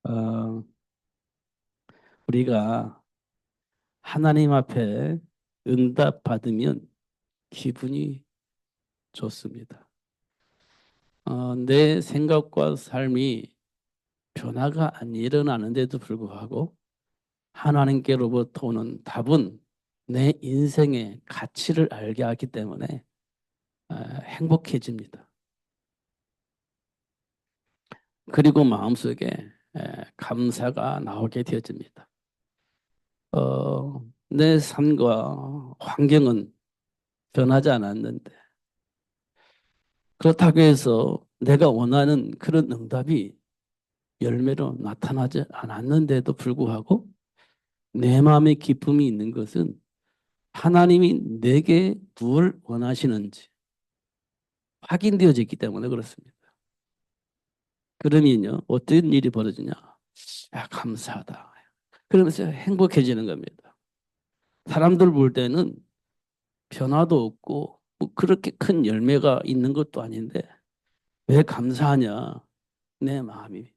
어, 우리가 하나님 앞에 응답 받으면 기분이 좋습니다. 내 생각과 삶이 변화가 안 일어나는데도 불구하고 하나님께로부터 오는 답은 내 인생의 가치를 알게 하기 때문에 행복해집니다. 그리고 마음속에 감사가 나오게 되어집니다. 내 삶과 환경은 변하지 않았는데 그렇다고 해서 내가 원하는 그런 응답이 열매로 나타나지 않았는데도 불구하고 내 마음에 기쁨이 있는 것은 하나님이 내게 무엇을 원하시는지 확인되어졌기 때문에 그렇습니다. 그러면요, 어떤 일이 벌어지냐? 아, 감사하다. 그러면서 행복해지는 겁니다. 사람들 볼 때는 변화도 없고 뭐 그렇게 큰 열매가 있는 것도 아닌데 왜 감사하냐? 내 마음이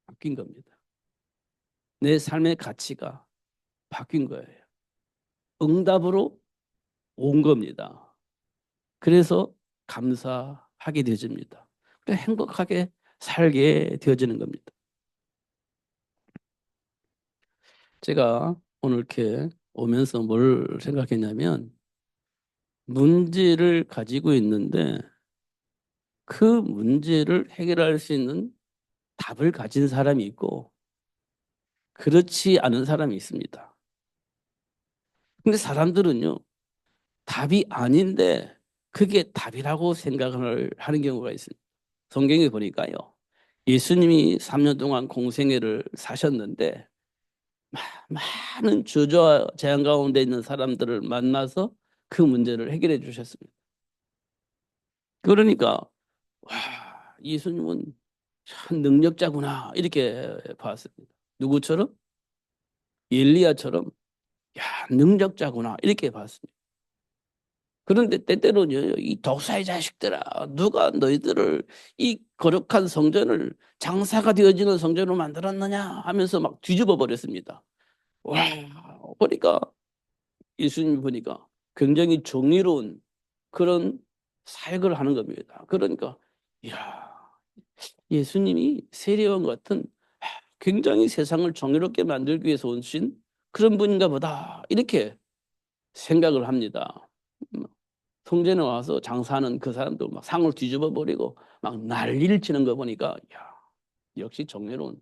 바뀐 겁니다. 내 삶의 가치가 바뀐 거예요. 응답으로 온 겁니다. 그래서 감사하게 되어집니다. 행복하게 살게 되어지는 겁니다. 제가 오늘 이렇게 오면서 뭘 생각했냐면 문제를 가지고 있는데 그 문제를 해결할 수 있는 답을 가진 사람이 있고 그렇지 않은 사람이 있습니다. 근데 사람들은요, 답이 아닌데 그게 답이라고 생각을 하는 경우가 있습니다. 성경에 보니까요. 예수님이 3년 동안 공생애를 사셨는데 많은 주저와 재앙 가운데 있는 사람들을 만나서 그 문제를 해결해 주셨습니다. 그러니까 와, 예수님은 참 능력자구나 이렇게 봤습니다. 누구처럼? 엘리야처럼 야, 능력자구나 이렇게 봤습니다. 그런데 때때로는요, 이 독사의 자식들아, 누가 너희들을 이 거룩한 성전을 장사가 되어지는 성전으로 만들었느냐 하면서 막 뒤집어 버렸습니다. 와, 보니까 예수님 보니까 굉장히 정의로운 그런 사역을 하는 겁니다. 그러니까, 이야, 예수님이 세례요한 같은 굉장히 세상을 정의롭게 만들기 위해서 오신 그런 분인가 보다. 이렇게 생각을 합니다. 성전에 와서 장사하는 그 사람도 막 상을 뒤집어 버리고 막 난리를 치는 거 보니까 야, 역시 정의로운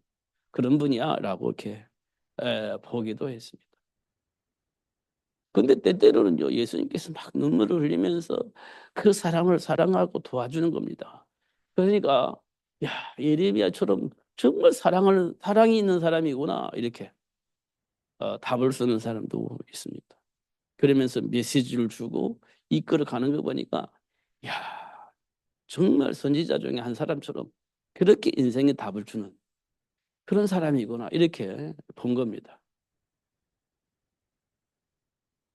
그런 분이야라고 이렇게 보기도 했습니다. 근데 때때로는요 예수님께서 막 눈물을 흘리면서 그 사람을 사랑하고 도와주는 겁니다. 그러니까 야, 예레미야처럼 정말 사랑이 있는 사람이구나 이렇게 답을 쓰는 사람도 있습니다. 그러면서 메시지를 주고 이끌어 가는 거 보니까 야, 정말 선지자 중에 한 사람처럼 그렇게 인생에 답을 주는 그런 사람이구나 이렇게 본 겁니다.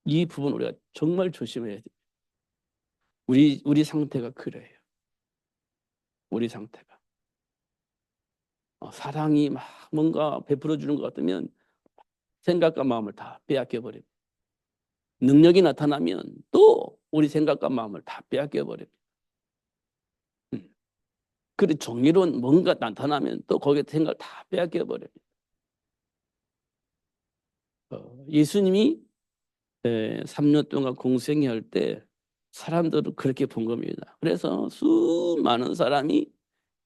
이 부분 우리가 정말 조심해야 돼요. 우리 상태가 그래요. 우리 상태가 사랑이 막 뭔가 베풀어 주는 것 같으면 생각과 마음을 다 빼앗겨 버립니다. 능력이 나타나면 또 우리 생각과 마음을 다 빼앗겨 버립니다. 음. 그리고 정의로운 뭔가 나타나면 또 거기에 생각을 다 빼앗겨 버립니다. 예수님이 3년 동안 공생회 할 때 사람들은 그렇게 본 겁니다. 그래서 수많은 사람이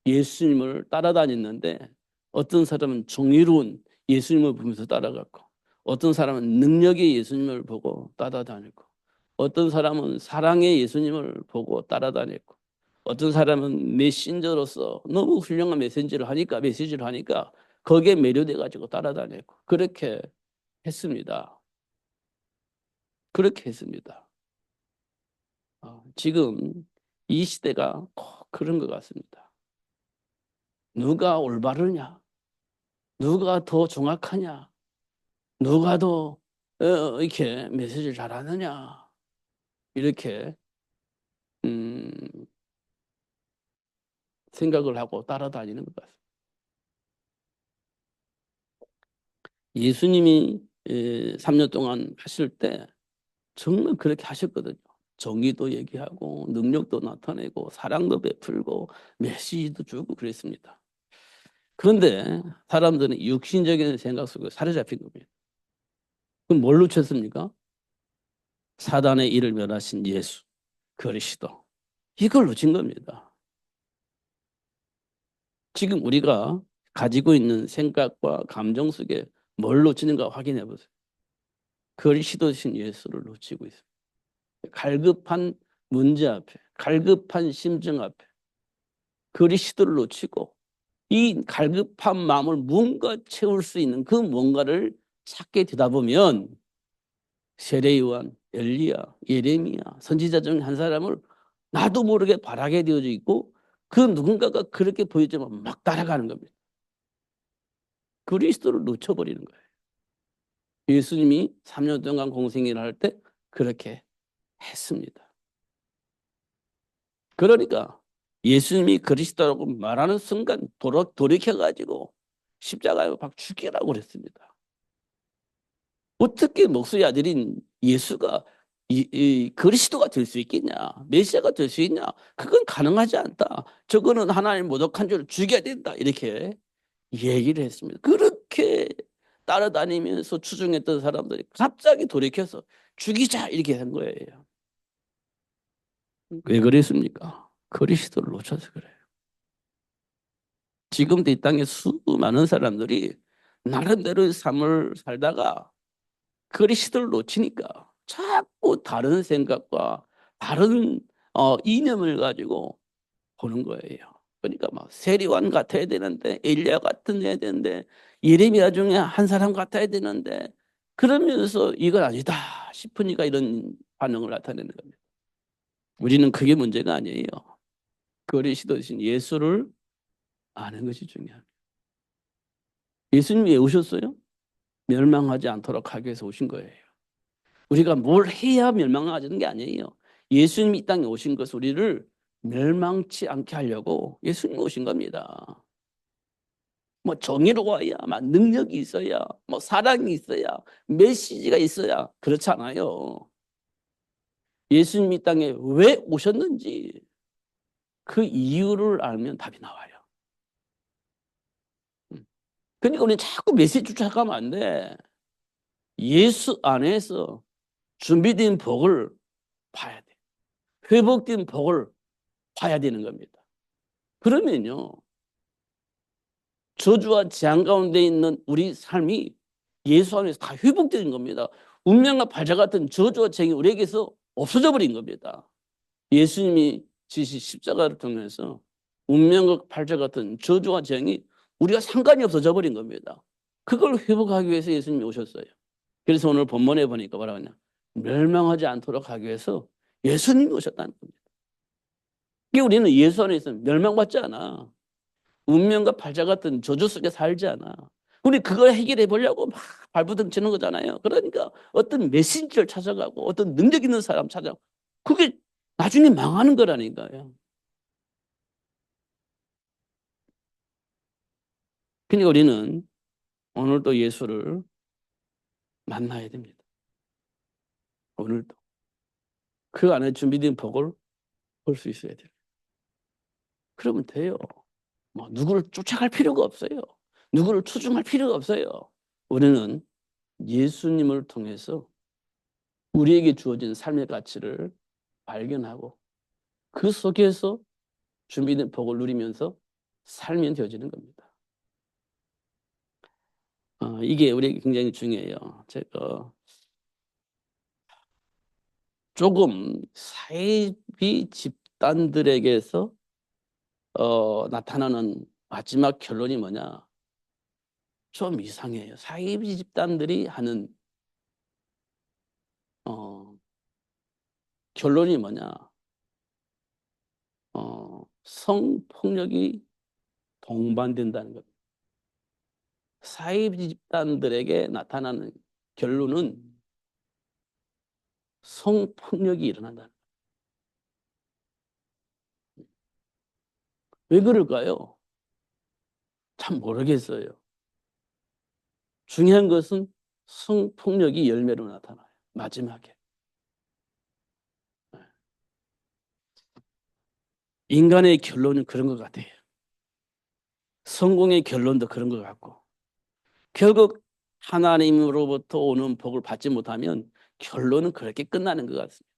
예수님을 따라다녔는데 어떤 사람은 정의로운 예수님을 보면서 따라갔고 어떤 사람은 능력의 예수님을 보고 따라다녔고 어떤 사람은 사랑의 예수님을 보고 따라다녔고 어떤 사람은 메신저로서 너무 훌륭한 메시지를 하니까 거기에 매료돼 가지고 따라다녔고 그렇게 했습니다. 그렇게 했습니다. 지금 이 시대가 꼭 그런 것 같습니다. 누가 올바르냐? 누가 더 정확하냐? 누가 더 이렇게 메시지를 잘하느냐? 이렇게 음, 생각을 하고 따라다니는 것 같습니다. 예수님이 3년 동안 하실 때 정말 그렇게 하셨거든요. 정의도 얘기하고 능력도 나타내고 사랑도 베풀고 메시지도 주고 그랬습니다. 그런데 사람들은 육신적인 생각 속에 사로잡힌 겁니다. 그럼 뭘 놓쳤습니까? 사단의 일을 멸하신 예수 그리스도 이걸 놓친 겁니다. 지금 우리가 가지고 있는 생각과 감정 속에 뭘 놓치는가 확인해 보세요. 그리스도신 예수를 놓치고 있습니다. 갈급한 문제 앞에, 갈급한 심정 앞에 그리스도를 놓치고 이 갈급한 마음을 뭔가 채울 수 있는 그 뭔가를 찾게 되다 보면 세례 요한, 엘리야, 예레미야 선지자 중 한 사람을 나도 모르게 바라게 되어져 있고 그 누군가가 그렇게 보이지만 막 따라가는 겁니다. 그리스도를 놓쳐버리는 거예요. 예수님이 3년 동안 공생애를 할 때 그렇게 했습니다. 그러니까 예수님이 그리스도라고 말하는 순간 돌이켜가지고 십자가에 막 죽이라고 그랬습니다. 어떻게 목소리 아들인 예수가 그리스도가 될 수 있겠냐? 메시아가 될 수 있냐? 그건 가능하지 않다. 저거는 하나님 모독한 줄 죽여야 된다. 이렇게 얘기를 했습니다. 그렇게 따라다니면서 추종했던 사람들이 갑자기 돌이켜서 죽이자 이렇게 한 거예요. 왜 그랬습니까? 그리스도를 놓쳐서 그래요. 지금도 이 땅에 수많은 사람들이 나름대로의 삶을 살다가 그리스도를 놓치니까 자꾸 다른 생각과 다른 이념을 가지고 보는 거예요. 그러니까 막 세리완 같아야 되는데 엘리야 같은 해야 되는데 예레미야 중에 한 사람 같아야 되는데 그러면서 이건 아니다 싶으니까 이런 반응을 나타내는 겁니다. 우리는 그게 문제가 아니에요. 그리스도신 예수를 아는 것이 중요합니다. 예수님이 왜 오셨어요? 멸망하지 않도록 하기 위해서 오신 거예요. 우리가 뭘 해야 멸망하는 게 아니에요. 예수님이 이 땅에 오신 것은 우리를 멸망치 않게 하려고 예수님이 오신 겁니다. 뭐 정의로워야, 막 능력이 있어야, 뭐 사랑이 있어야, 메시지가 있어야 그렇잖아요. 예수님이 이 땅에 왜 오셨는지 그 이유를 알면 답이 나와요. 그러니까 우리는 자꾸 메시지 쫓아가면 안 돼. 예수 안에서 준비된 복을 봐야 돼. 회복된 복을 봐야 되는 겁니다. 그러면요, 저주와 재앙 가운데 있는 우리 삶이 예수 안에서 다 회복되는 겁니다. 운명과 발자 같은 저주와 재앙이 우리에게서 없어져 버린 겁니다. 예수님이 지신 십자가를 통해서 운명과 발자 같은 저주와 재앙이 우리가 상관이 없어져 버린 겁니다. 그걸 회복하기 위해서 예수님이 오셨어요. 그래서 오늘 본문에 보니까 뭐라고 하냐. 멸망하지 않도록 하기 위해서 예수님이 오셨다는 겁니다. 이게 우리는 예수 안에 있으면 멸망받지 않아. 운명과 발자 같은 저주 속에 살지 않아. 우리 그걸 해결해 보려고 막 발버둥 치는 거잖아요. 그러니까 어떤 메신저를 찾아가고 어떤 능력 있는 사람 찾아가고 그게 나중에 망하는 거라니까요. 그러니까 우리는 오늘도 예수를 만나야 됩니다. 오늘도. 그 안에 준비된 복을 볼 수 있어야 돼요. 그러면 돼요. 뭐 누구를 쫓아갈 필요가 없어요. 누구를 추종할 필요가 없어요. 우리는 예수님을 통해서 우리에게 주어진 삶의 가치를 발견하고 그 속에서 준비된 복을 누리면서 살면 되어지는 겁니다. 이게 우리에게 굉장히 중요해요. 제가 조금 사이비 집단들에게서 나타나는 마지막 결론이 뭐냐? 좀 이상해요. 사이비 집단들이 하는 어, 결론이 뭐냐? 성폭력이 동반된다는 겁니다. 사이비 집단들에게 나타나는 결론은 성폭력이 일어난다는 거예요. 왜 그럴까요? 참 모르겠어요. 중요한 것은 성폭력이 열매로 나타나요. 마지막에. 인간의 결론은 그런 것 같아요. 성공의 결론도 그런 것 같고. 결국 하나님으로부터 오는 복을 받지 못하면 결론은 그렇게 끝나는 것 같습니다.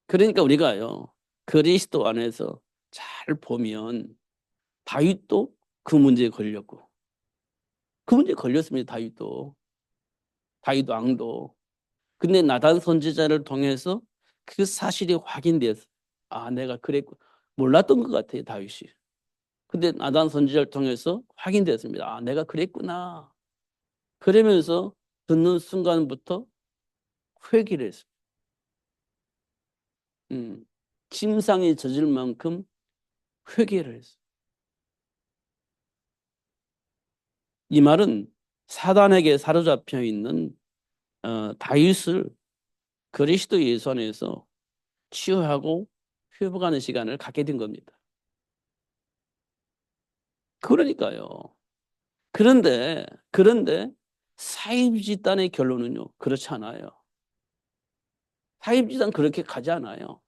그러니까 우리가요, 그리스도 안에서 잘 보면 다윗도 그 문제에 걸렸고, 그 문제에 걸렸습니다. 다윗 왕도. 근데 나단 선지자를 통해서 그 사실이 확인돼서, 아, 내가 그랬고, 몰랐던 것 같아요, 다윗이. 근데 나단 선지자를 통해서 확인됐습니다. 아, 내가 그랬구나. 그러면서 듣는 순간부터 회개를 했습니다. 침상에 젖을 만큼 회개를 했어요. 이 말은 사단에게 사로잡혀 있는 다윗을 그리스도 예수 안에서 치유하고 회복하는 시간을 갖게 된 겁니다. 그러니까요. 그런데 사입집단의 결론은요, 그렇지 않아요. 사입집단 그렇게 가지 않아요.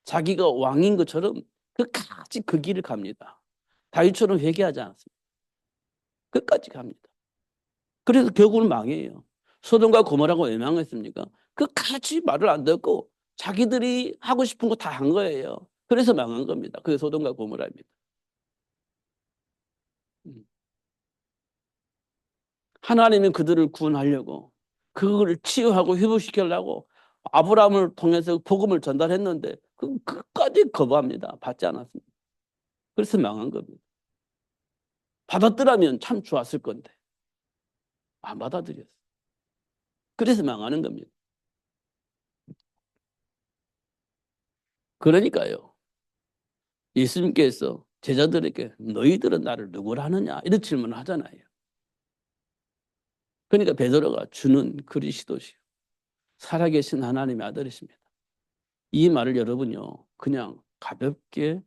자기가 왕인 것처럼 끝까지 그 길을 갑니다. 다윗처럼 회개하지 않습니다. 끝까지 갑니다. 그래서 결국은 망해요. 소돔과 고모라가 왜 망했습니까? 끝까지 말을 안 듣고 자기들이 하고 싶은 거 다 한 거예요. 그래서 망한 겁니다. 그게 소돔과 고모라입니다. 하나님은 그들을 구원하려고 그걸 치유하고 회복시키려고 아브라함을 통해서 복음을 전달했는데 그 끝까지 거부합니다. 받지 않았습니다. 그래서 망한 겁니다. 받았더라면 참 좋았을 건데 안 받아들였어요. 그래서 망하는 겁니다. 그러니까요. 예수님께서 제자들에게 너희들은 나를 누구라 하느냐 이런 질문을 하잖아요. 그러니까 베드로가 주는 그리스도시요 살아계신 하나님의 아들이십니다. 이 말을 여러분요 그냥 가볍게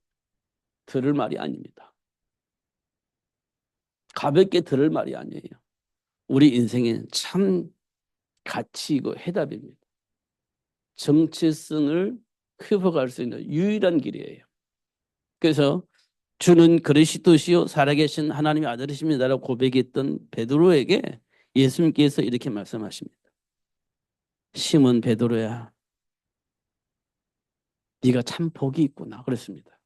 들을 말이 아닙니다. 가볍게 들을 말이 아니에요. 우리 인생엔 참 가치이고 해답입니다. 정체성을 회복할 수 있는 유일한 길이에요. 그래서 주는 그리스도시요 살아계신 하나님의 아들이십니다라고 고백했던 베드로에게 예수님께서 이렇게 말씀하십니다. 시몬 베드로야, 네가 참 복이 있구나 그랬습니다.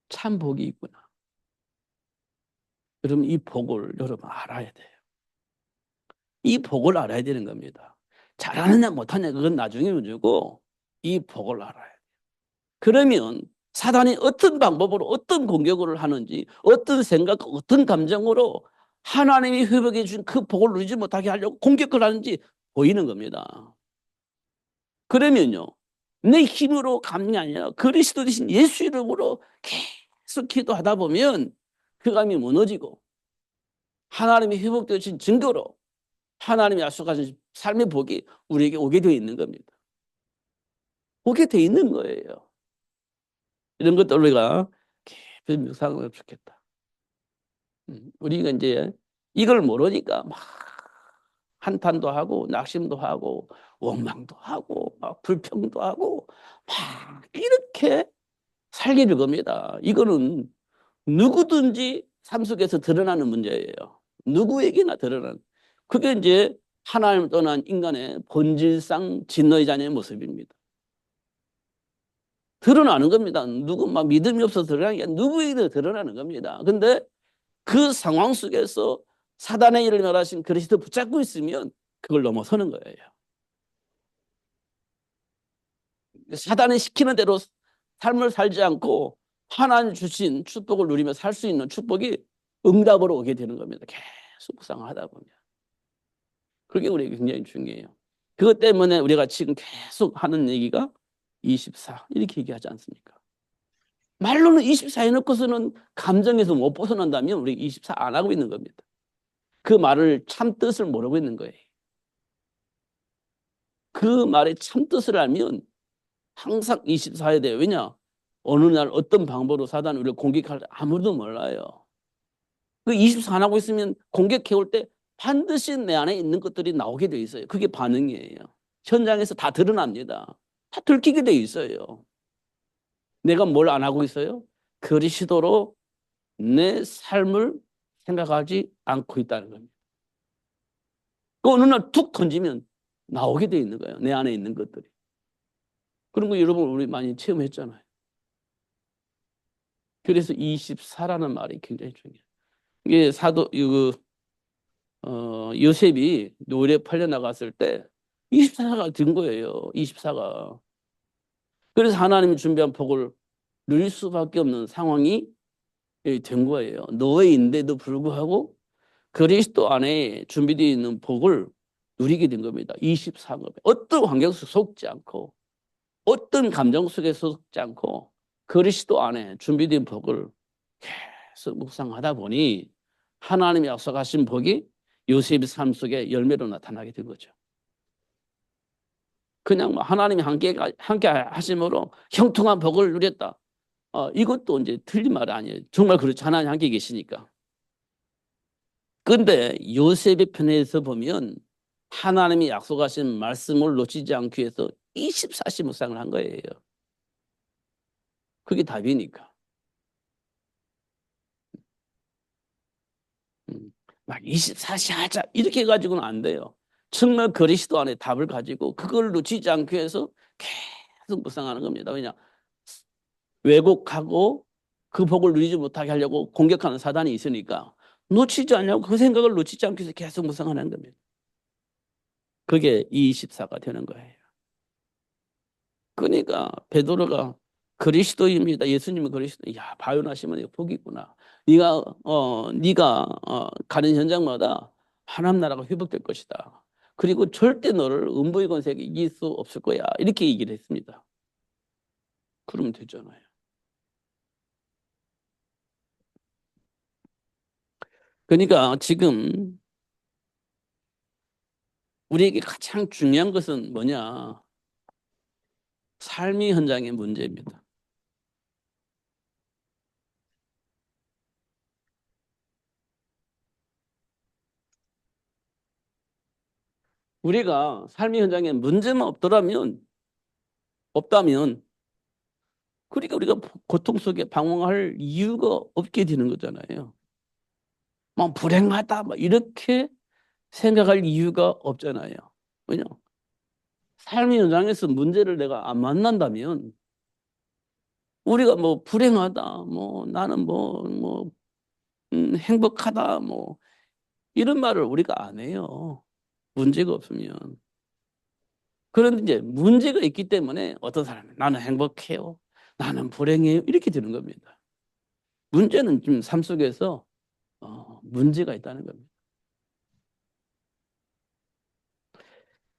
참 복이 있구나. 여러분 이 복을 여러분 알아야 돼요. 이 복을 알아야 되는 겁니다. 잘하느냐 못하느냐 그건 나중에 문제고 이 복을 알아야 돼요. 그러면 사단이 어떤 방법으로 어떤 공격을 하는지 어떤 생각 어떤 감정으로 하나님이 회복해 준 그 복을 누리지 못하게 하려고 공격을 하는지 보이는 겁니다. 그러면요 내 힘으로 감이 아니라 그리스도 대신 예수 이름으로 계속 기도하다 보면 그 감이 무너지고 하나님이 회복되신 증거로 하나님이 약속하신 삶의 복이 우리에게 오게 되어 있는 겁니다. 오게 되어 있는 거예요. 이런 것들 우리가 깊이 묵상하면 좋겠다. 우리가 이제 이걸 모르니까 막 한탄도 하고 낙심도 하고 원망도 하고 막 불평도 하고 막 이렇게 살기를 겁니다. 이거는 누구든지 삶 속에서 드러나는 문제예요. 누구에게나 드러나는. 그게 이제 하나님을 떠난 인간의 본질상 진노이자의 모습입니다. 드러나는 겁니다. 누구 막 믿음이 없어서 드러나는 게 누구에게도 드러나는 겁니다. 근데 그 상황 속에서 사단의 일을 멸하신 그리스도 붙잡고 있으면 그걸 넘어서는 거예요. 사단이 시키는 대로 삶을 살지 않고 하나님 주신 축복을 누리며 살 수 있는 축복이 응답으로 오게 되는 겁니다. 계속 묵상하다 보면. 그게 우리에게 굉장히 중요해요. 그것 때문에 우리가 지금 계속 하는 얘기가 24 이렇게 얘기하지 않습니까? 말로는 24 해놓고서는 감정에서 못 벗어난다면 우리 24 안 하고 있는 겁니다. 그 말을 참 뜻을 모르고 있는 거예요. 그 말의 참 뜻을 알면 항상 24에 대해 왜냐? 어느 날 어떤 방법으로 사단이 우리를 공격할지 아무도 몰라요. 그 24 안 하고 있으면 공격해올 때 반드시 내 안에 있는 것들이 나오게 돼 있어요. 그게 반응이에요. 현장에서 다 드러납니다. 다 들키게 돼 있어요. 내가 뭘 안 하고 있어요? 그리스도로 내 삶을 생각하지 않고 있다는 겁니다. 그 어느 날 툭 던지면 나오게 돼 있는 거예요. 내 안에 있는 것들이. 그런 거 여러분 우리 많이 체험했잖아요. 그래서 24라는 말이 굉장히 중요해요. 이게 사도 요셉이 노예 팔려 나갔을 때 24가 든 거예요. 24가. 그래서 하나님이 준비한 복을 누릴 수밖에 없는 상황이 된 거예요. 노예인데도 불구하고 그리스도 안에 준비되어 있는 복을 누리게 된 겁니다. 24급. 어떤 환경 속에 속지 않고 어떤 감정 속에 속지 않고 그리스도 안에 준비된 복을 계속 묵상하다 보니 하나님이 약속하신 복이 요셉의 삶 속에 열매로 나타나게 된 거죠. 그냥 뭐 하나님이 함께 하심으로 형통한 복을 누렸다. 이것도 이제 틀린 말 아니에요. 정말 그렇죠. 하나님 함께 계시니까. 근데 요셉의 편에서 보면 하나님이 약속하신 말씀을 놓치지 않기 위해서 24시 묵상을 한 거예요. 그게 답이니까. 막 24시 하자 이렇게 해가지고는 안 돼요. 정말 그리스도 안에 답을 가지고 그걸 놓치지 않기 위해서 계속 묵상하는 겁니다. 왜냐? 왜곡하고 그 복을 누리지 못하게 하려고 공격하는 사단이 있으니까 놓치지 않냐고 그 생각을 놓치지 않기 위해서 계속 묵상하는 겁니다. 그게 24가 되는 거예요. 그러니까 베드로가 그리스도입니다. 예수님은 그리스도. 야, 바요나시면 복이구나. 네가 가는 현장마다 하나님 나라가 회복될 것이다. 그리고 절대 너를 음부의 권세에 이길 수 없을 거야. 이렇게 얘기를 했습니다. 그러면 되잖아요. 그러니까 지금 우리에게 가장 중요한 것은 뭐냐? 삶의 현장의 문제입니다. 우리가 삶의 현장에 문제만 없다면 그러니까 우리가 고통 속에 방황할 이유가 없게 되는 거잖아요. 막 불행하다 막 이렇게 생각할 이유가 없잖아요. 왜냐? 삶의 현장에서 문제를 내가 안 만난다면 우리가 뭐 불행하다, 뭐 나는 행복하다, 뭐 이런 말을 우리가 안 해요. 문제가 없으면. 그런데 이제 문제가 있기 때문에 어떤 사람은 나는 행복해요, 나는 불행해요 이렇게 되는 겁니다. 문제는 지금 삶 속에서 문제가 있다는 겁니다.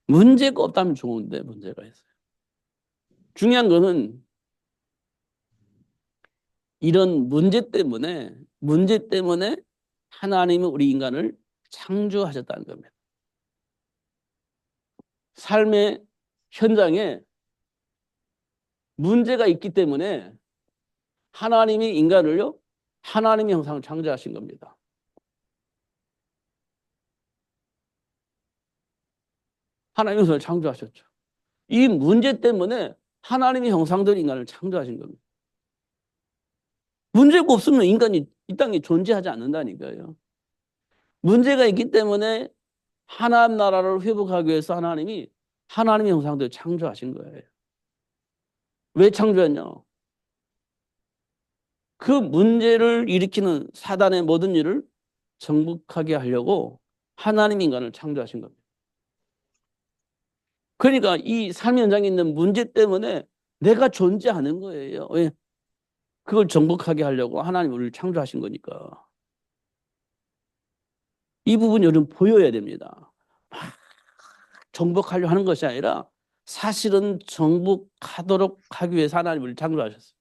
문제가 없다면 좋은데 문제가 있어요. 중요한 거는 이런 문제 때문에 하나님은 우리 인간을 창조하셨다는 겁니다. 삶의 현장에 문제가 있기 때문에 하나님이 인간을요, 하나님의 형상을 창조하신 겁니다. 하나님의 형상을 창조하셨죠. 이 문제 때문에 하나님의 형상대로 인간을 창조하신 겁니다. 문제가 없으면 인간이 이 땅에 존재하지 않는다니까요. 문제가 있기 때문에 하나님 나라를 회복하기 위해서 하나님이 하나님의 형상대로 창조하신 거예요. 왜 창조했냐? 그 문제를 일으키는 사단의 모든 일을 정복하게 하려고 하나님 인간을 창조하신 겁니다. 그러니까 이 삶 현장에 있는 문제 때문에 내가 존재하는 거예요. 왜? 그걸 정복하게 하려고 하나님 우리를 창조하신 거니까. 이 부분 여러분 보여야 됩니다. 정복하려 하는 것이 아니라 사실은 정복하도록 하기 위해서 하나님 우리를 창조하셨어요.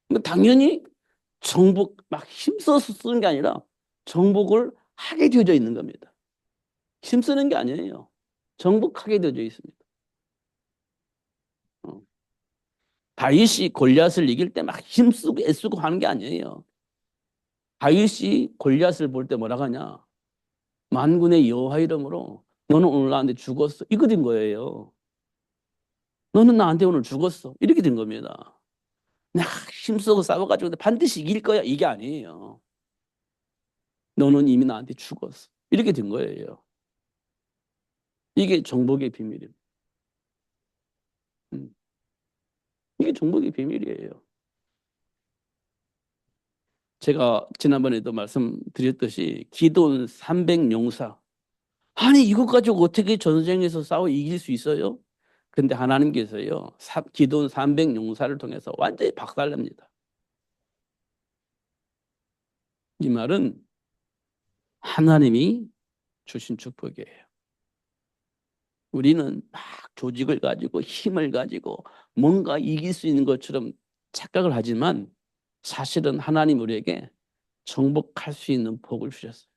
그러니까 당연히 정복 막 힘써서 쓰는 게 아니라 정복을 하게 되어져 있는 겁니다. 힘쓰는 게 아니에요. 정복하게 되어져 있습니다. 어. 다윗이 골리앗을 이길 때 막 힘쓰고 애쓰고 하는 게 아니에요. 다윗이 골리앗을 볼 때 뭐라 하냐? 만군의 여호와 이름으로 너는 오늘 나한테 죽었어. 이거 된 거예요. 너는 나한테 오늘 죽었어. 이렇게 된 겁니다. 막 힘쓰고 싸워가지고 반드시 이길 거야. 이게 아니에요. 너는 이미 나한테 죽었어. 이렇게 된 거예요. 이게 정복의 비밀입니다. 음. 이게 정복의 비밀이에요. 제가 지난번에도 말씀드렸듯이 기돈 300용사. 아니 이것 가지고 어떻게 전쟁에서 싸워 이길 수 있어요? 근데 하나님께서요. 기돈 300용사를 통해서 완전히 박살냅니다. 이 말은 하나님이 주신 축복이에요. 우리는 막 조직을 가지고 힘을 가지고 뭔가 이길 수 있는 것처럼 착각을 하지만 사실은 하나님 우리에게 정복할 수 있는 복을 주셨어요.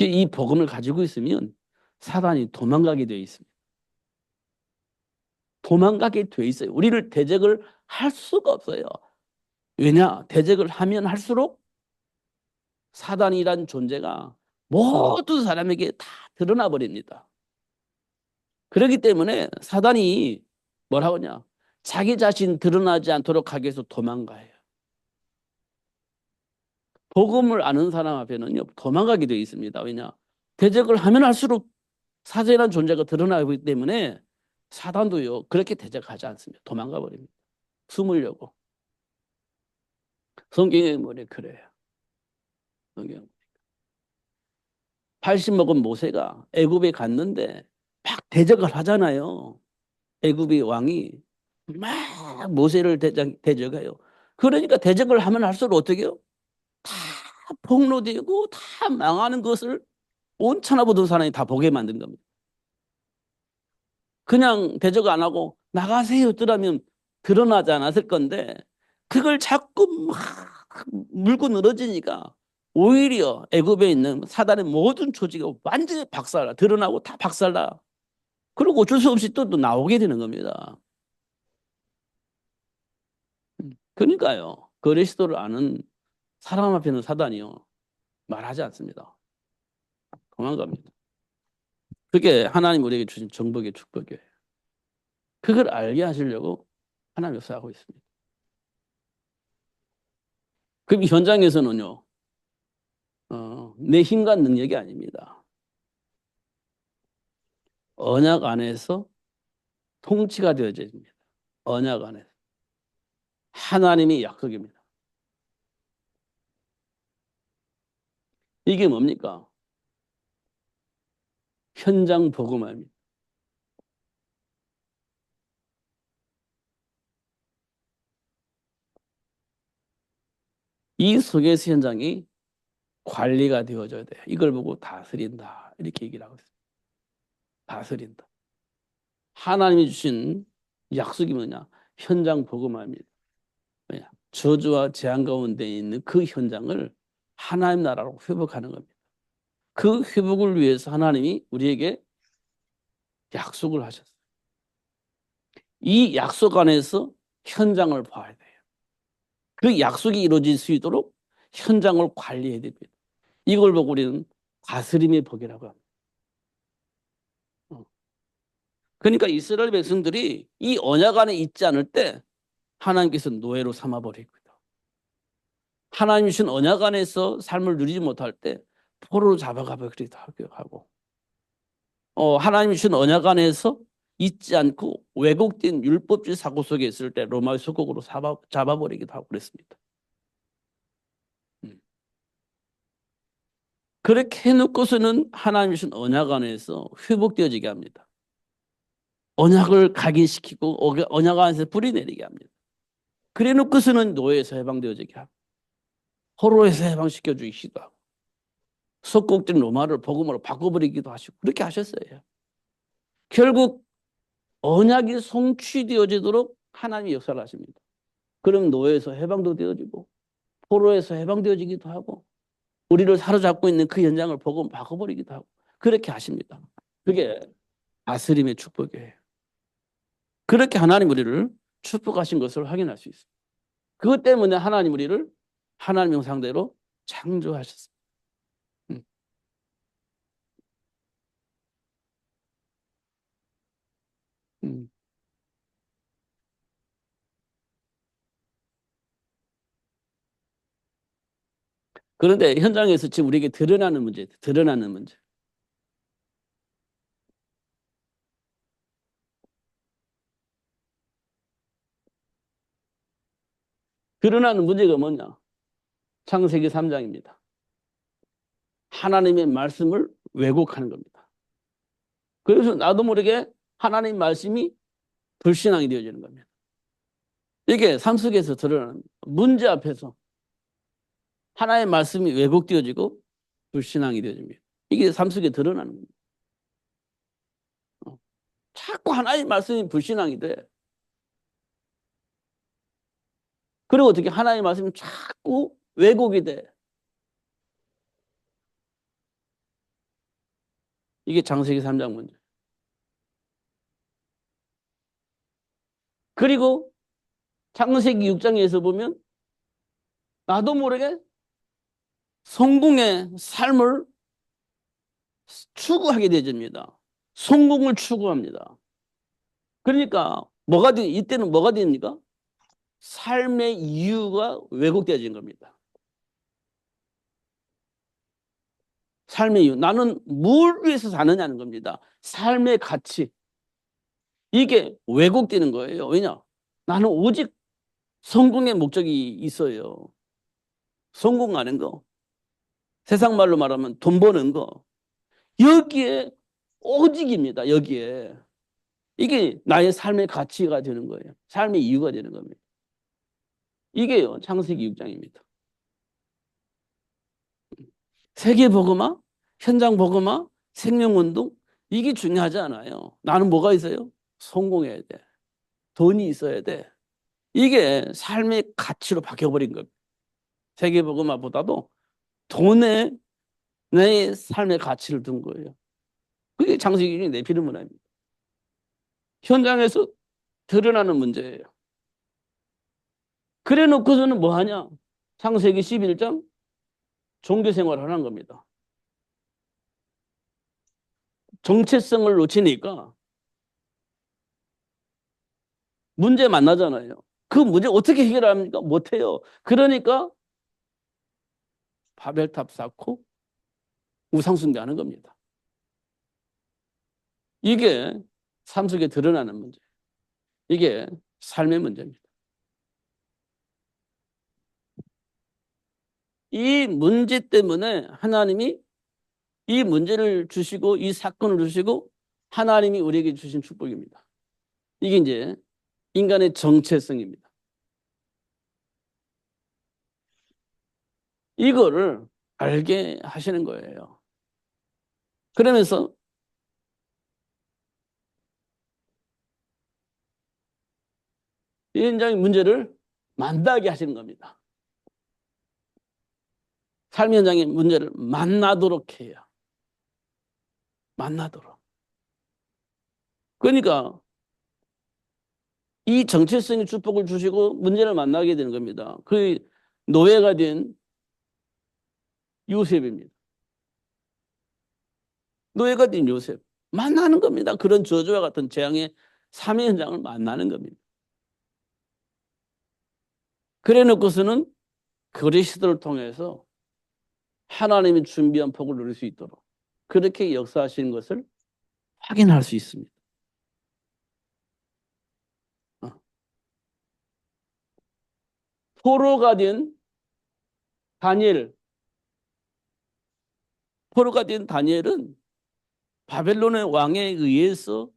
이 복음을 가지고 있으면 사단이 도망가게 되어 있습니다. 도망가게 되어 있어요. 우리를 대적을 할 수가 없어요. 왜냐? 대적을 하면 할수록 사단이란 존재가 모든 사람에게 다 드러나 버립니다. 그렇기 때문에 사단이 뭐라고 하냐? 자기 자신 드러나지 않도록 하기 위해서 도망가요. 복음을 아는 사람 앞에는요, 도망가게 되어 있습니다. 왜냐? 대적을 하면 할수록 사단이라는 존재가 드러나기 때문에 사단도요, 그렇게 대적하지 않습니다. 도망가 버립니다. 숨으려고. 성경에 뭐래 그래요. 성경. 80 먹은 모세가 애굽에 갔는데 막 대적을 하잖아요. 애굽의 왕이 막 모세를 대적해요. 그러니까 대적을 하면 할수록 어떻게 해요? 다 폭로되고 다 망하는 것을 온 천하보던 사람이 다 보게 만든 겁니다. 그냥 대적 안 하고 나가세요 뜨라면 드러나지 않았을 건데 그걸 자꾸 막 물고 늘어지니까 오히려 애굽에 있는 사단의 모든 조직이 완전히 박살나 드러나고 다 박살나. 그리고 어쩔 수 없이 또 나오게 되는 겁니다. 그러니까요. 그리스도를 아는 사람 앞에는 사단이요. 말하지 않습니다. 도망갑니다. 그게 하나님 우리에게 주신 정복의 축복이에요. 그걸 알게 하시려고 하나님 역사하고 있습니다. 그럼 현장에서는요. 내 힘과 능력이 아닙니다. 언약 안에서 통치가 되어집니다. 언약 안에서. 하나님이 약속입니다. 이게 뭡니까? 현장 복음화입니다. 이 속에서 현장이 관리가 되어져야 돼요. 이걸 보고 다스린다. 이렇게 얘기를 하고 있습니다. 다스린다. 하나님이 주신 약속이 뭐냐? 현장 복음화입니다. 뭐냐? 저주와 재앙 가운데 있는 그 현장을 하나님 나라로 회복하는 겁니다. 그 회복을 위해서 하나님이 우리에게 약속을 하셨어요. 이 약속 안에서 현장을 봐야 돼요. 그 약속이 이루어질 수 있도록 현장을 관리해야 됩니다. 이걸 보고 우리는 다스림의 복이라고 합니다. 그러니까 이스라엘 백성들이 이 언약 안에 있지 않을 때 하나님께서 노예로 삼아버리거든. 하나님 주신 언약 안에서 삶을 누리지 못할 때 포로로 잡아가 버리기도 하고 하나님 주신 언약 안에서 있지 않고 왜곡된 율법주의 사고 속에 있을 때 로마의 속국으로 잡아버리기도 하고 그랬습니다. 그렇게 해놓고서는 하나님 주신 언약 안에서 회복되어지게 합니다. 언약을 각인시키고 언약 안에서 뿌리내리게 합니다. 그래 놓고서는 노예에서 해방되어지게 하고 포로에서 해방시켜 주시기도 하고 속국된 로마를 복음으로 바꿔버리기도 하시고 그렇게 하셨어요. 결국 언약이 성취되어지도록 하나님이 역사를 하십니다. 그럼 노예에서 해방도 되어지고 포로에서 해방되어지기도 하고 우리를 사로잡고 있는 그 현장을 복음 바꿔버리기도 하고 그렇게 하십니다. 그게 다스림의 축복이에요. 그렇게 하나님 우리를 축복하신 것을 확인할 수 있습니다. 그것 때문에 하나님 우리를 하나님 형상대로 창조하셨습니다. 음. 음. 그런데 현장에서 지금 우리에게 드러나는 문제, 드러나는 문제. 드러나는 문제가 뭐냐? 창세기 3장입니다. 하나님의 말씀을 왜곡하는 겁니다. 그래서 나도 모르게 하나님 말씀이 불신앙이 되어지는 겁니다. 이게 삶 속에서 드러나는 문제 앞에서 하나님의 말씀이 왜곡되어지고 불신앙이 되어집니다. 이게 삶 속에 드러나는 겁니다. 자꾸 하나님의 말씀이 불신앙이 돼. 그리고 어떻게 하나님의 말씀이 자꾸 왜곡이 돼. 이게 창세기 3장 문제. 그리고 창세기 6장에서 보면 나도 모르게 성공의 삶을 추구하게 되집니다. 성공을 추구합니다. 그러니까 이때는 뭐가 됩니까? 삶의 이유가 왜곡되어진 겁니다. 삶의 이유. 나는 뭘 위해서 사느냐는 겁니다. 삶의 가치. 이게 왜곡되는 거예요. 왜냐? 나는 오직 성공의 목적이 있어요. 성공하는 거. 세상 말로 말하면 돈 버는 거. 여기에 오직입니다. 여기에. 이게 나의 삶의 가치가 되는 거예요. 삶의 이유가 되는 겁니다. 이게요. 창세기 6장입니다. 세계복음화, 현장복음화, 생명운동 이게 중요하지 않아요. 나는 뭐가 있어요? 성공해야 돼. 돈이 있어야 돼. 이게 삶의 가치로 바뀌어버린 겁니다. 세계복음화보다도 돈에 내 삶의 가치를 둔 거예요. 그게 창세기 내 피를 문화입니다. 현장에서 드러나는 문제예요. 그래 놓고서는 뭐 하냐? 창세기 11장 종교 생활을 하는 겁니다. 정체성을 놓치니까 문제 만나잖아요. 그 문제 어떻게 해결합니까? 못해요. 그러니까 바벨탑 쌓고 우상숭배하는 겁니다. 이게 삶 속에 드러나는 문제. 이게 삶의 문제입니다. 이 문제 때문에 하나님이 이 문제를 주시고 이 사건을 주시고 하나님이 우리에게 주신 축복입니다. 이게 이제 인간의 정체성입니다. 이거를 알게 하시는 거예요. 그러면서 이 현장의 문제를 만나게 하시는 겁니다. 삶 현장의 문제를 만나도록 해요. 만나도록. 그러니까 이 정체성의 축복을 주시고 문제를 만나게 되는 겁니다. 그 노예가 된 요셉입니다. 노예가 된 요셉. 만나는 겁니다. 그런 저주와 같은 재앙의 삶의 현장을 만나는 겁니다. 그래 놓고서는 그리스도를 통해서 하나님이 준비한 복을 누릴 수 있도록 그렇게 역사하시는 것을 확인할 수 있습니다. 포로가 된 다니엘, 포로가 된 다니엘은 바벨론의 왕에 의해서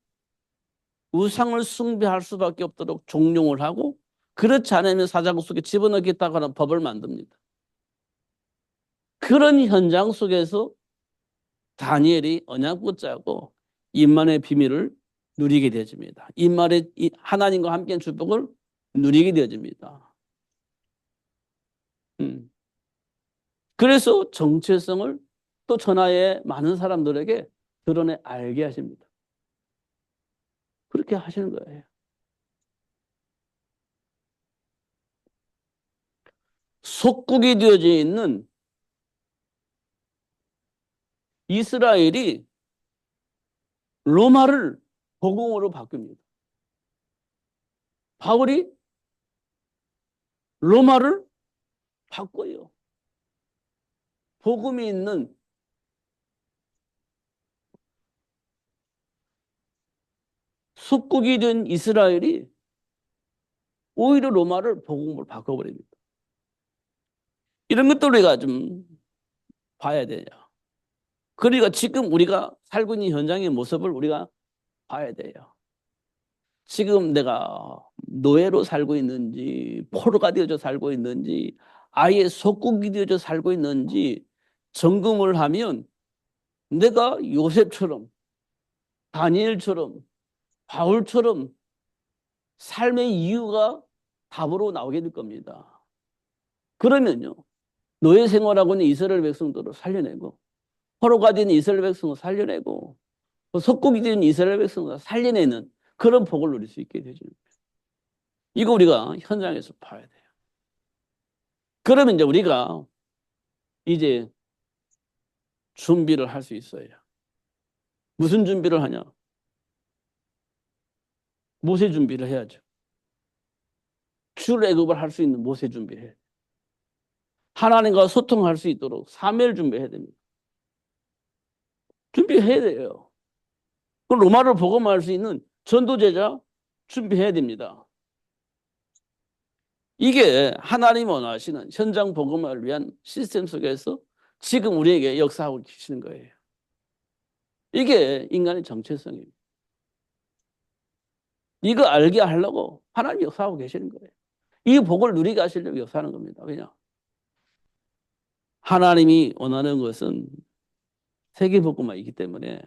우상을 숭배할 수밖에 없도록 종용을 하고 그렇지 않으면 사자굴 속에 집어넣겠다고 하는 법을 만듭니다. 그런 현장 속에서 다니엘이 언약 붙잡고 임만의 비밀을 누리게 되어집니다. 임만의 하나님과 함께한 축복을 누리게 되어집니다. 그래서 정체성을 또 천하의 많은 사람들에게 드러내 알게 하십니다. 그렇게 하시는 거예요. 속국이 되어져 있는 이스라엘이 로마를 복음으로 바뀝니다. 바울이 로마를 바꿔요. 복음이 있는 속국이 된 이스라엘이 오히려 로마를 복음으로 바꿔버립니다. 이런 것도 우리가 좀 봐야 돼요. 그러니까 지금 우리가 살고 있는 현장의 모습을 우리가 봐야 돼요. 지금 내가 노예로 살고 있는지, 포로가 되어져 살고 있는지, 아예 속국이 되어져 살고 있는지 점검을 하면 내가 요셉처럼, 다니엘처럼, 바울처럼 삶의 이유가 답으로 나오게 될 겁니다. 그러면요, 노예 생활하고 있는 이스라엘 백성들을 살려내고, 포로가 된 이스라엘 백성을 살려내고, 속국이 된 이스라엘 백성을 살려내는 그런 복을 누릴 수 있게 되죠. 이거 우리가 현장에서 봐야 돼요. 그러면 이제 우리가 이제 준비를 할 수 있어요. 무슨 준비를 하냐? 모세 준비를 해야죠. 출애굽을 할 수 있는 모세 준비를 해. 하나님과 소통할 수 있도록 사무엘 준비해야 됩니다. 준비해야 돼요. 그럼 로마를 복음할 수 있는 전도제자 준비해야 됩니다. 이게 하나님 원하시는 현장 복음을 위한 시스템 속에서 지금 우리에게 역사하고 계시는 거예요. 이게 인간의 정체성입니다. 이거 알게 하려고 하나님이 역사하고 계시는 거예요. 이 복을 누리게 하시려고 역사하는 겁니다. 왜냐? 하나님이 원하는 것은 세계 복음화이기 때문에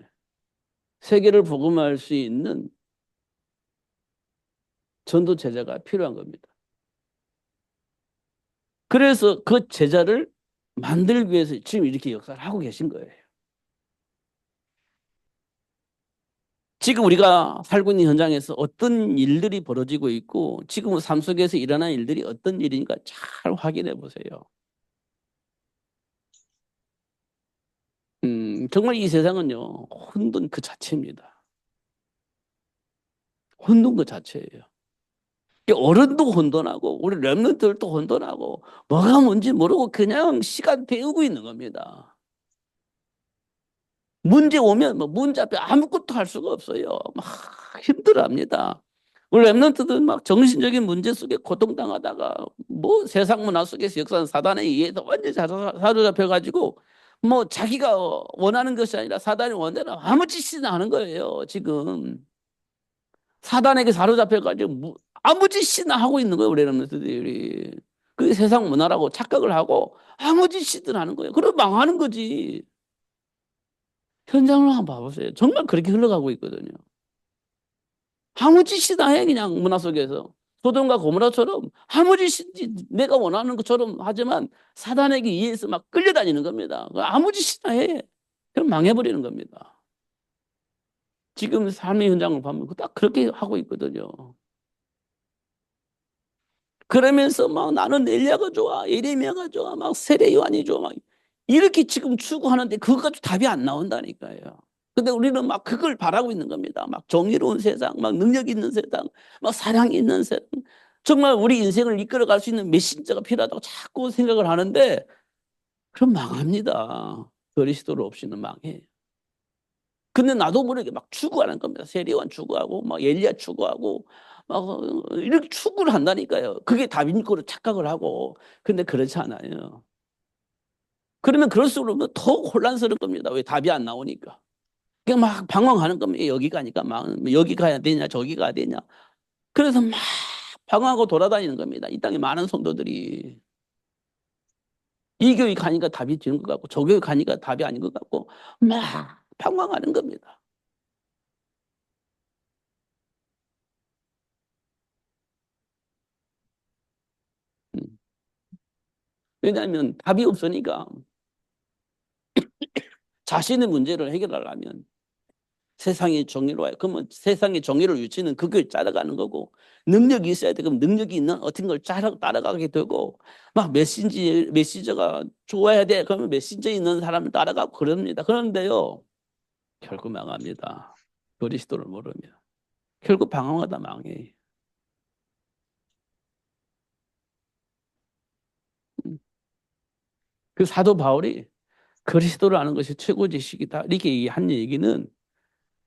세계를 복음화할 수 있는 전도 제자가 필요한 겁니다. 그래서 그 제자를 만들기 위해서 지금 이렇게 역사를 하고 계신 거예요. 지금 우리가 살고 있는 현장에서 어떤 일들이 벌어지고 있고 지금 삶 속에서 일어난 일들이 어떤 일인가 잘 확인해 보세요. 정말 이 세상은요, 혼돈 그 자체입니다. 혼돈 그 자체예요. 어른도 혼돈하고 우리 랩런트들도 혼돈하고 뭐가 뭔지 모르고 그냥 시간 배우고 있는 겁니다. 문제 오면 뭐 문제 앞에 아무것도 할 수가 없어요. 막 힘들어합니다. 우리 랩런트들 막 정신적인 문제 속에 고통당하다가 뭐 세상 문화 속에서 역사는 사단에 의해서 완전히 사로잡혀가지고 뭐 자기가 원하는 것이 아니라 사단이 원대로 아무 짓이나 하는 거예요. 지금 사단에게 사로잡혀가지고 아무 짓이나 하고 있는 거예요. 우리 랩런트들이. 그게 세상 문화라고 착각을 하고 아무 짓이든 하는 거예요. 그럼 망하는 거지. 현장을 한번 봐보세요. 정말 그렇게 흘러가고 있거든요. 아무 짓이나 해 그냥 문화 속에서. 소돔과 고모라처럼 아무 짓인지 내가 원하는 것처럼 하지만 사단에게 의해서 막 끌려다니는 겁니다. 아무 짓이나 해. 그럼 망해버리는 겁니다. 지금 삶의 현장을 보면 딱 그렇게 하고 있거든요. 그러면서 막 나는 엘리야가 좋아, 예레미야가 좋아, 막 세례 요한이 좋아, 막 이렇게 지금 추구하는데 그거 가지고 답이 안 나온다니까요. 근데 우리는 막 그걸 바라고 있는 겁니다. 막 정의로운 세상, 막 능력 있는 세상, 막 사랑이 있는 세상. 정말 우리 인생을 이끌어갈 수 있는 메신저가 필요하다고 자꾸 생각을 하는데 그럼 망합니다. 그리스도로 없이는 망해. 근데 나도 모르게 막 추구하는 겁니다. 세례요한 추구하고 막 엘리야 추구하고 막 이렇게 추구를 한다니까요. 그게 답인 거로 착각을 하고. 근데 그렇지 않아요. 그러면 그럴수록 더 혼란스러운 겁니다. 왜 답이 안 나오니까. 그냥 막 방황하는 겁니다. 여기 가니까 막 여기 가야 되냐 저기 가야 되냐. 그래서 막 방황하고 돌아다니는 겁니다. 이 땅에 많은 성도들이. 이 교회 가니까 답이 되는 것 같고 저 교회 가니까 답이 아닌 것 같고 막 방황하는 겁니다. 음. 왜냐하면 답이 없으니까 자신의 문제를 해결하려면 세상이 정의로워요. 그러면 세상의 정의를 위치는 그 길 따라가는 거고, 능력이 있어야 돼. 그럼 능력이 있는 어떤 걸 따라가게 되고, 막 메시저가 좋아야 돼. 그러면 메시저 있는 사람을 따라가고 그럽니다. 그런데요, 결국 망합니다. 그리스도를 모르면. 결국 방황하다 망해. 그 사도 바울이 그리스도를 아는 것이 최고 지식이다. 이렇게 한 얘기는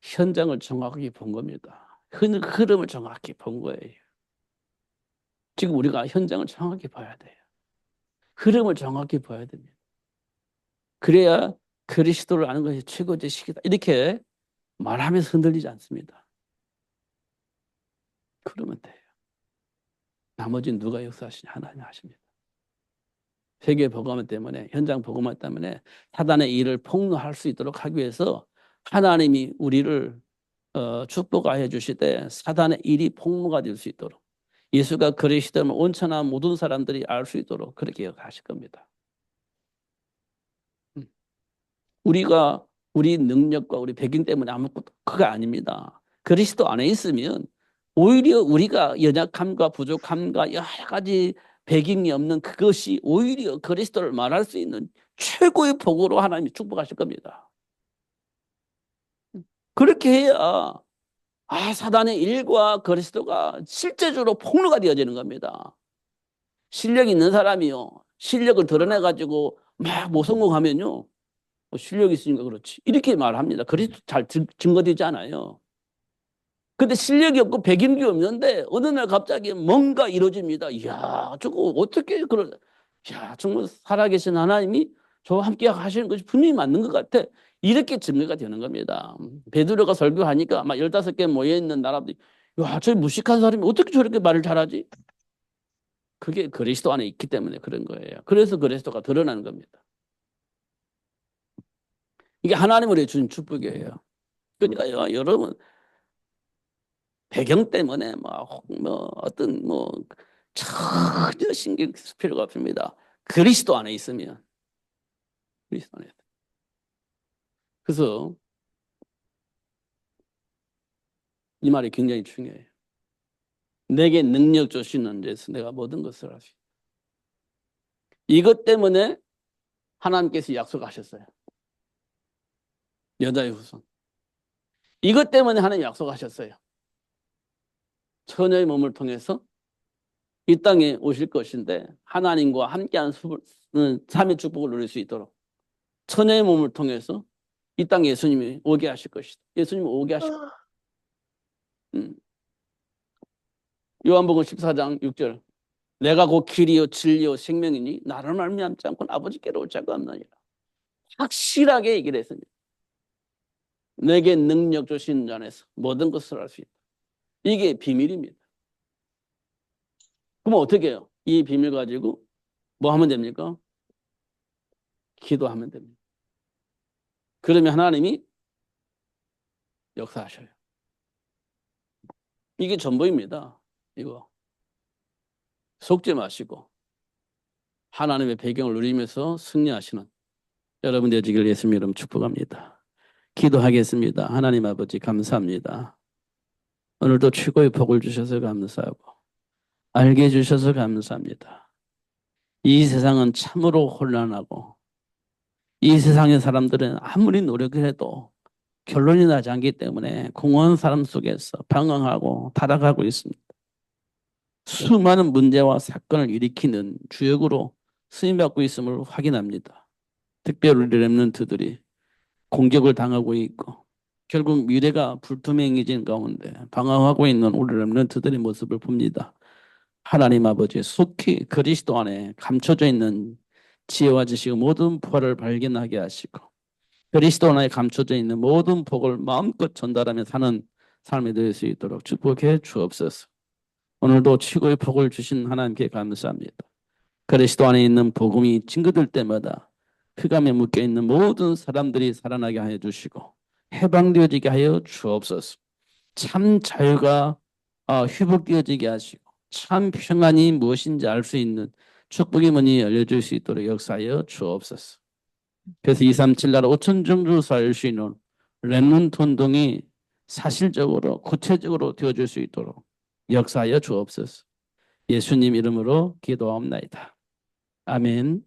현장을 정확하게 본 겁니다. 흐름을 정확히 본 거예요. 지금 우리가 현장을 정확히 봐야 돼요. 흐름을 정확히 봐야 됩니다. 그래야 그리스도를 아는 것이 최고 지식이다. 이렇게 말하면서 흔들리지 않습니다. 그러면 돼요. 나머지는 누가 역사하시냐? 하나님 하십니다. 세계 복음화 때문에, 현장 복음화 때문에 사단의 일을 폭로할 수 있도록 하기 위해서 하나님이 우리를 축복하여 주시되 사단의 일이 폭로가 될 수 있도록, 예수가 그리스도를 온천한 모든 사람들이 알 수 있도록 그렇게 하실 겁니다. 우리가 우리 능력과 우리 배경 때문에 아무것도 그거 아닙니다. 그리스도 안에 있으면 오히려 우리가 연약함과 부족함과 여러 가지 배경이 없는 그것이 오히려 그리스도를 말할 수 있는 최고의 복으로 하나님이 축복하실 겁니다. 그렇게 해야 사단의 일과 그리스도가 실제적으로 폭로가 되어지는 겁니다. 실력 있는 사람이요, 실력을 드러내가지고 막 모성공하면요, 실력이 있으니까 그렇지, 이렇게 말합니다. 그리스도 잘 증거되지 않아요. 근데 실력이 없고 배경이 없는데 어느 날 갑자기 뭔가 이루어집니다. 이야, 저거 어떻게 이야, 정말 살아계신 하나님이 저와 함께 하시는 것이 분명히 맞는 것 같아. 이렇게 증거가 되는 겁니다. 베드로가 설교하니까 아마 15개 모여있는 나라들이, 야, 저 무식한 사람이 어떻게 저렇게 말을 잘하지? 그게 그리스도 안에 있기 때문에 그런 거예요. 그래서 그리스도가 드러나는 겁니다. 이게 하나님으로 주신 축복이에요. 그러니까 여러분, 배경 때문에 어떤 전혀 신경 쓸 필요가 없습니다. 그리스도 안에 있으면. 그리스도 안에. 그래서 이 말이 굉장히 중요해요. 내게 능력 주시는 데서 내가 모든 것을 할 수 있다. 이것 때문에 하나님께서 약속하셨어요. 여자의 후손. 이것 때문에 하나님 약속하셨어요. 처녀의 몸을 통해서 이 땅에 오실 것인데 하나님과 함께하는 삶의 축복을 누릴 수 있도록 처녀의 몸을 통해서 이 땅에 예수님이 오게 하실 것이다. 예수님이 오게 하실 것이다. 요한복음 14장 6절. 내가 곧 길이요 진리요 생명이니 나를 말미암지 않고는 아버지께로 올 자가 없느니라. 확실하게 얘기를 했습니다. 내게 능력 주신 자에서 모든 것을 할 수 있다. 이게 비밀입니다. 그럼 어떻게 해요? 이 비밀 가지고 뭐 하면 됩니까? 기도하면 됩니다. 그러면 하나님이 역사하셔요. 이게 전부입니다. 이거 속지 마시고 하나님의 배경을 누리면서 승리하시는 여러분 되시길 예수님 이름 축복합니다. 기도하겠습니다. 하나님 아버지 감사합니다. 오늘도 최고의 복을 주셔서 감사하고 알게 해주셔서 감사합니다. 이 세상은 참으로 혼란하고 이 세상의 사람들은 아무리 노력을 해도 결론이 나지 않기 때문에 공허한 사람 속에서 방황하고 타락하고 있습니다. 수많은 문제와 사건을 일으키는 주역으로 쓰임받고 있음을 확인합니다. 특별히 우리 렘넌트들이 공격을 당하고 있고 결국 미래가 불투명해진 가운데 방황하고 있는 우리 렘넌트들의 모습을 봅니다. 하나님 아버지 속히 그리스도 안에 감춰져 있는 지혜와 지식의 모든 부활을 발견하게 하시고 그리스도 안에 감춰져 있는 모든 복을 마음껏 전달하며 사는 삶이 될 수 있도록 축복해 주옵소서. 오늘도 최고의 복을 주신 하나님께 감사합니다. 그리스도 안에 있는 복음이 증거될 때마다 흑암에 묶여있는 모든 사람들이 살아나게 하여 주시고 해방되어지게 하여 주옵소서. 참 자유가 회복되어지게 하시고 참 평안이 무엇인지 알 수 있는 축복의 문이 열려줄 수 있도록 역사하여 주옵소서. 그래서 237 나라 5천 정도 살 수 있는 렘넌트 운동이 사실적으로 구체적으로 되어줄 수 있도록 역사하여 주옵소서. 예수님 이름으로 기도하옵나이다. 아멘.